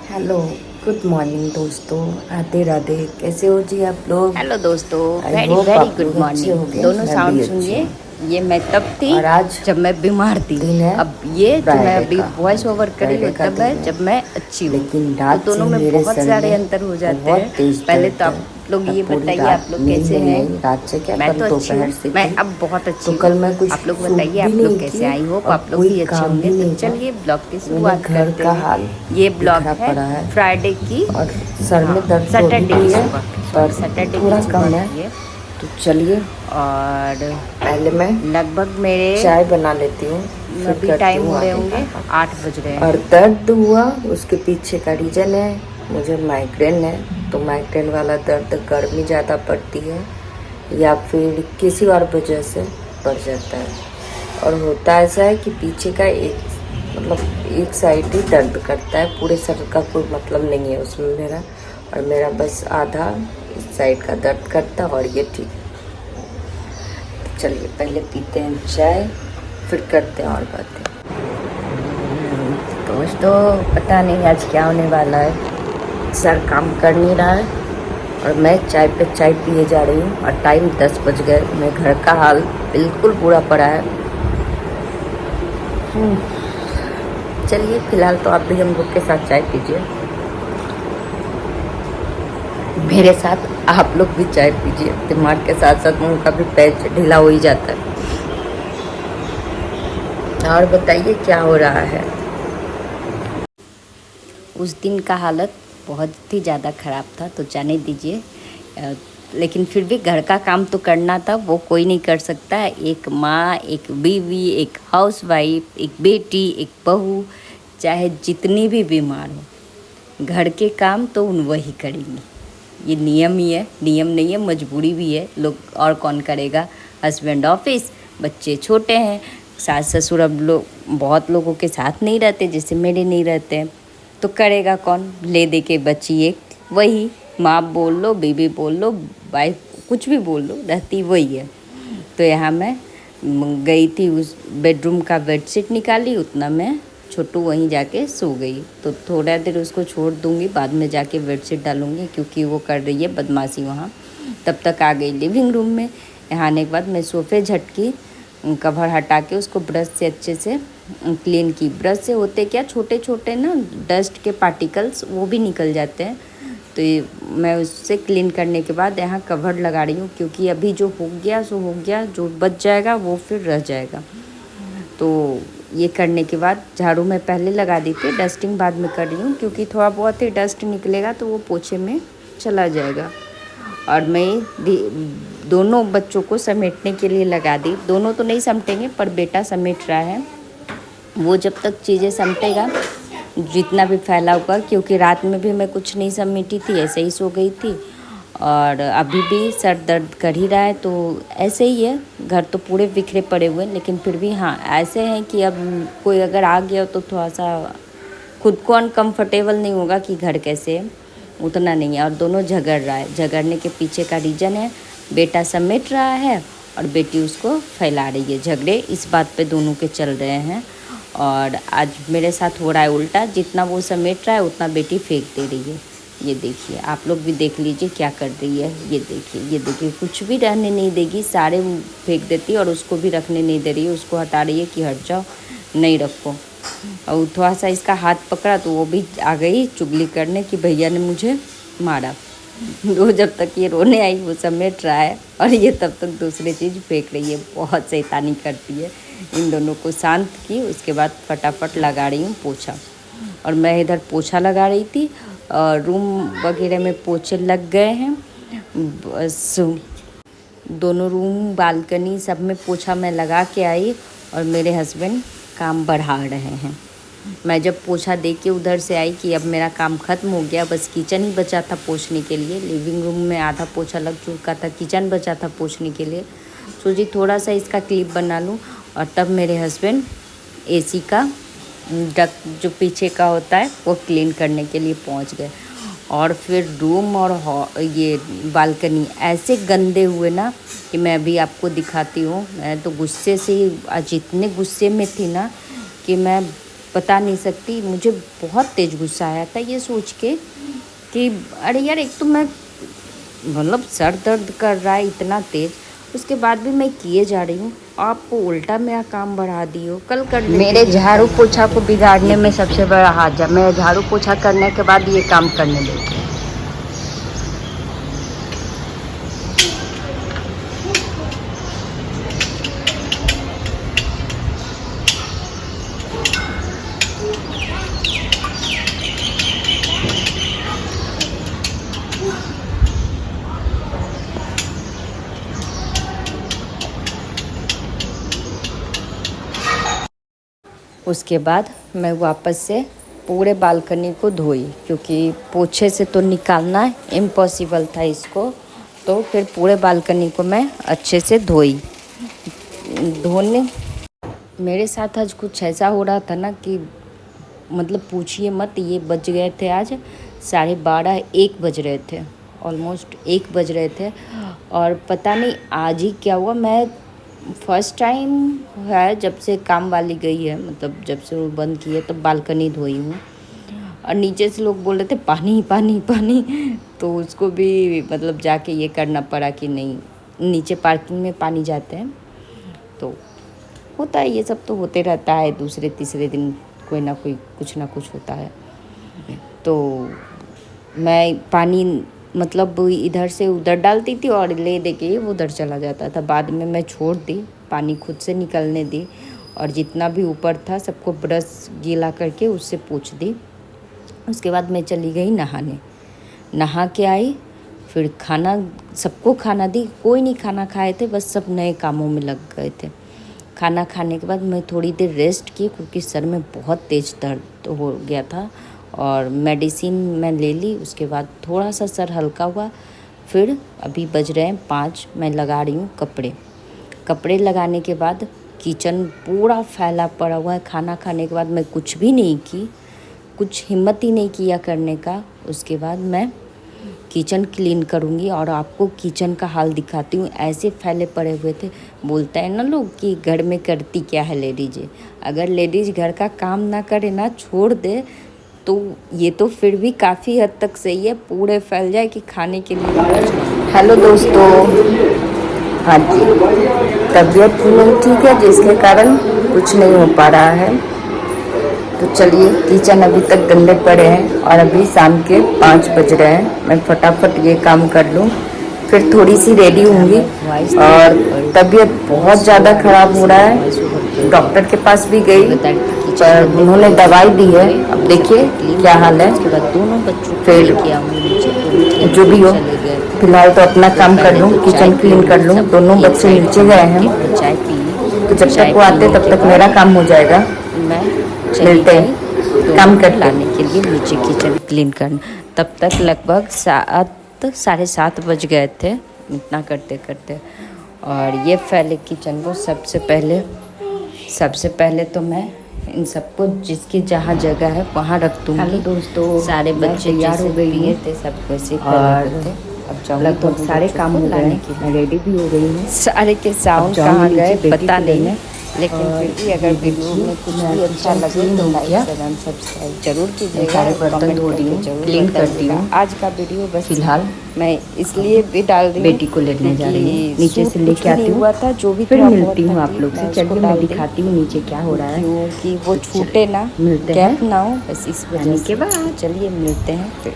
Hello, good morning दोस्तों। राधे राधे। कैसे हो जी आप लोग? हेलो दोस्तों, आई वेरी होप वेरी आप गुड लोग अच्छे मॉर्निंग। होंगे। दोनों मैं भी साउंड अच्छी सुनिए। हूँ। ये मैं तब थी और आज जब मैं बीमार थी। दिन है अब ये जो मैं फ्राइडे अभी का। वॉइस आज ओवर कर रही फ्राइडे हूँ का तब दिन है है, जब मैं अच्छी हूँ। लेकिन तो रात से दोनों में मेरे बहुत सर सारे में अंतर हो जाते बहुत हैं। तेज पहले तो दर्द है। आप लोग मैं ये पूरी बताइए रात आप लोग नींद कैसे नहीं हैं। आई। रात से क्या, मैं कल तो अच्छी हूँ। दोपहर से मैं थी। अब बहुत तो अच्छी हूँ। कल मैं कुछ आप लोग सूख बताइए भी आप नहीं लोग कैसे। की आई होप और आप लोग कोई भी अच्छे काम होंगे। भी तो नहीं था। चलिए ब्लॉग की मैंने शुरुआत घर करते का हैं। हाल ये ब्लॉग बिखरा है पड़ा है फ्राइडे की। और सर हाँ, में दर्द तो अभी सैटरडे भी की है, सुबह की, सॉरी पर सैटरडे की थोड़ा सुबह कम है। की है। तो चलिए और पहले मैं लगभग मेरे चाय बना लेती हूँ, फिर अभी करती टाइम हूँ हो रहे आगे होंगे का। 8 बज रहे और हैं। दर्द हुआ उसके पीछे का रीज़न है, मुझे माइग्रेन है। तो माइग्रेन वाला दर्द गर्मी ज़्यादा पड़ती है या फिर किसी और वजह से बढ़ जाता है। और होता ऐसा है कि पीछे का एक साइड ही दर्द करता है, पूरे सर का कोई मतलब नहीं है उसमें मेरा। और मेरा बस आधा इस साइड का दर्द करता है और ये ठीक। चलिए पहले पीते हैं चाय, फिर करते हैं और बातें। दोस्तों पता नहीं आज क्या होने वाला है। सर काम कर नहीं रहा है और मैं चाय पे चाय पिए जा रही हूँ और टाइम 10 बज गए। मेरे घर का हाल बिल्कुल बुरा पड़ा है। चलिए फिलहाल तो आप भी हम लोग के साथ चाय पीजिए, मेरे साथ आप लोग भी चाय पीजिए। दिमाग के साथ साथ मुंह का भी पैर ढीला हो ही जाता है। और बताइए क्या हो रहा है। उस दिन का हालत बहुत ही ज़्यादा ख़राब था, तो जाने दीजिए। लेकिन फिर भी घर का काम तो करना था, वो कोई नहीं कर सकता। एक माँ, एक बीवी, एक हाउसवाइफ, एक बेटी, एक बहू, चाहे जितनी भी बीमार हो, घर के काम तो उन वही करेंगी। ये नियम ही है, नियम नहीं है, मजबूरी भी है। लोग और कौन करेगा। हस्बैंड ऑफिस, बच्चे छोटे हैं, सास ससुर अब लोग बहुत लोगों के साथ नहीं रहते, जैसे मेरे नहीं रहते हैं, तो करेगा कौन। ले दे के बच्ची एक वही, माँ बोल लो, बीबी बोल लो, वाइफ कुछ भी बोल लो, रहती वही है। तो यहाँ मैं गई थी, उस बेडरूम का बेडशीट निकाली, उतना मैं छोटू वहीं जाके सो गई। तो थोड़ा देर उसको छोड़ दूँगी, बाद में जाके बेडशीट डालूँगी, क्योंकि वो कर रही है बदमाशी वहाँ। तब तक आ गई लिविंग रूम में। यहाँ आने के बाद मैं सोफ़े झटकी, कवर हटा के उसको ब्रश से अच्छे से क्लीन की। ब्रश से होते क्या, छोटे छोटे ना डस्ट के पार्टिकल्स वो भी निकल जाते हैं। तो ये मैं उससे क्लीन करने के बाद यहाँ कवर लगा रही हूँ, क्योंकि अभी जो हो गया सो हो गया, जो बच जाएगा वो फिर रह जाएगा। तो ये करने के बाद झाड़ू मैं पहले लगा दी थी, डस्टिंग बाद में कर रही हूँ, क्योंकि थोड़ा बहुत ही डस्ट निकलेगा तो वो पोछे में चला जाएगा। और मैं दोनों बच्चों को समेटने के लिए लगा दी। दोनों तो नहीं समेटेंगे, पर बेटा समेट रहा है। वो जब तक चीज़ें समेटेगा, जितना भी फैला होगा, क्योंकि रात में भी मैं कुछ नहीं समेटी थी, ऐसे ही सो गई थी। और अभी भी सर दर्द कर ही रहा है, तो ऐसे ही है। घर तो पूरे बिखरे पड़े हुए हैं, लेकिन फिर भी हाँ ऐसे हैं कि अब कोई अगर आ गया तो थोड़ा सा खुद को अनकम्फर्टेबल नहीं होगा कि घर कैसे है, उतना नहीं है। और दोनों झगड़ रहा है। झगड़ने के पीछे का रीज़न है, बेटा समेट रहा है और बेटी उसको फैला रही है। झगड़े इस बात पे दोनों के चल रहे हैं। और आज मेरे साथ हो रहा है उल्टा, जितना वो समेट रहा है उतना बेटी फेंक दे रही है। ये देखिए, आप लोग भी देख लीजिए क्या कर रही है। ये देखिए, ये देखिए, कुछ भी रहने नहीं देगी, सारे फेंक देती है। और उसको भी रखने नहीं दे रही है, उसको हटा रही है कि हट जाओ, नहीं रखो। और थोड़ा सा इसका हाथ पकड़ा तो वो भी आ गई चुगली करने कि भैया ने मुझे मारा। वो जब तक ये रोने आई वो समेट रहा है, और ये तब तक दूसरी चीज़ फेंक रही है। बहुत शैतानी करती है। इन दोनों को शांत की, उसके बाद फटाफट लगा रही हूँ पोछा। और मैं इधर पोछा लगा रही थी, और रूम वगैरह में पोछे लग गए हैं। बस दोनों रूम, बालकनी, सब में पोछा मैं लगा के आई, और मेरे हस्बैंड काम बढ़ा रहे हैं। मैं जब पोछा दे के उधर से आई कि अब मेरा काम ख़त्म हो गया, बस किचन ही बचा था पोछने के लिए। लिविंग रूम में आधा पोछा लग चुका था, किचन बचा था पोछने के लिए। सोची थोड़ा सा इसका क्लिप बना लूँ, और तब मेरे हस्बैंड एसी का डक जो पीछे का होता है वो क्लीन करने के लिए पहुंच गए। और फिर रूम और ये बालकनी ऐसे गंदे हुए ना कि मैं अभी आपको दिखाती हूँ। मैं तो गुस्से से ही आज इतने गुस्से में थी ना कि मैं बता नहीं सकती। मुझे बहुत तेज़ गुस्सा आया था ये सोच के कि अरे यार, एक तो मैं मतलब सर दर्द कर रहा है इतना तेज़, उसके बाद भी मैं किए जा रही हूँ, आपको उल्टा मेरा काम बढ़ा दी हो। कल कर लेते। मेरे झाड़ू पोछा को बिगाड़ने में सबसे बड़ा हाथ जा। मैं झाड़ू पोछा करने के बाद ये काम करने देती हूँ। उसके बाद मैं वापस से पूरे बालकनी को धोई, क्योंकि पोछे से तो निकालना इम्पॉसिबल था इसको, तो फिर पूरे बालकनी को मैं अच्छे से धोई। धोने मेरे साथ आज कुछ ऐसा हो रहा था ना कि मतलब पूछिए मत। ये बज गए थे आज 12:30 1 बज रहे थे, ऑलमोस्ट 1 बज रहे थे। और पता नहीं आज ही क्या हुआ, मैं फर्स्ट टाइम है जब से काम वाली गई है, मतलब जब से वो बंद की है, तब बालकनी धोई हूँ। और नीचे से लोग बोल रहे थे पानी पानी पानी, तो उसको भी मतलब जाके ये करना पड़ा कि नहीं, नीचे पार्किंग में पानी जाते हैं। तो होता है, ये सब तो होते रहता है, दूसरे तीसरे दिन कोई ना कोई कुछ ना कुछ होता है। तो मैं पानी मतलब इधर से उधर डालती थी और ले दे के वो उधर चला जाता था। बाद में मैं छोड़ दी, पानी खुद से निकलने दी, और जितना भी ऊपर था सबको ब्रश गीला करके उससे पोंछ दी। उसके बाद मैं चली गई नहाने। नहा के आई, फिर खाना सबको खाना दी। कोई नहीं खाना खाए थे, बस सब नए कामों में लग गए थे। खाना खाने के बाद मैं थोड़ी देर रेस्ट की, क्योंकि सर में बहुत तेज़ दर्द हो गया था, और मेडिसिन मैं ले ली। उसके बाद थोड़ा सा सर हल्का हुआ। फिर अभी बज रहे हैं 5, मैं लगा रही हूँ कपड़े लगाने के बाद किचन पूरा फैला पड़ा हुआ है। खाना खाने के बाद मैं कुछ भी नहीं की, कुछ हिम्मत ही नहीं किया करने का। उसके बाद मैं किचन क्लीन करूँगी और आपको किचन का हाल दिखाती हूँ। ऐसे फैले पड़े हुए थे। बोलता है ना लोग कि घर में करती क्या है लेडीज। अगर लेडीज घर का काम ना करे ना, छोड़ दे, तो ये तो फिर भी काफ़ी हद तक सही है। पूरे फैल जाए कि खाने के लिए कुछ नहीं। हेलो दोस्तों, हाँ जी, तबीयत नहीं ठीक है जिसके कारण कुछ नहीं हो पा रहा है। तो चलिए, किचन अभी तक गंदे पड़े हैं और अभी शाम के 5 बज रहे हैं। मैं फटाफट ये काम कर लूँ, फिर थोड़ी सी रेडी होंगी। और तबीयत बहुत ज़्यादा ख़राब हो रहा है, डॉक्टर के पास भी गई, पर उन्होंने दवाई दी है। अब देखिए क्या हाल है। फिर जो भी हो, फिलहाल तो अपना काम कर लूँ, किचन क्लीन कर लूँ। दोनों बच्चे नीचे गए हैं, तो जब तक वो आते तब तक मेरा काम हो जाएगा। मिलते हैं काम कर लाने के लिए नीचे किचन क्लीन करना। तब तक लगभग 7 बज गए थे इतना करते करते। और ये फैले किचन को सबसे पहले तो मैं इन सबको जिसकी जहाँ जगह है वहाँ रख दूँगी। हेलो दोस्तों, सारे बच्चे तैयार हो गए थे, सब वैसे कर रहे थे। अब लगभग सारे काम हो गए, मैं रेडी भी हो गई हूँ। सारे के साउंड कहाँ गए पता नहीं, लेकिन फिर भी अगर वीडियो में कुछ भी अच्छा लगे तो लाइक एंड सब्सक्राइब जरूर कीजिएगा। सारे बर्तन धो रही हूँ, क्लीन करती हूँ। आज का वीडियो बस फिलहाल मैं इसलिए भी डाल रही हूँ, बेटी को लेने जा रही हूँ, नीचे से लेके आती हूँ, था जो भी फिर मिलती हूँ आप लोग से। चलिए मैं दिखाती हूँ नीचे क्या हो रहा है, क्योंकि वो छूटे ना, मिलते हैं ना हो, बस इस वजह के बाद। चलिए मिलते हैं फिर।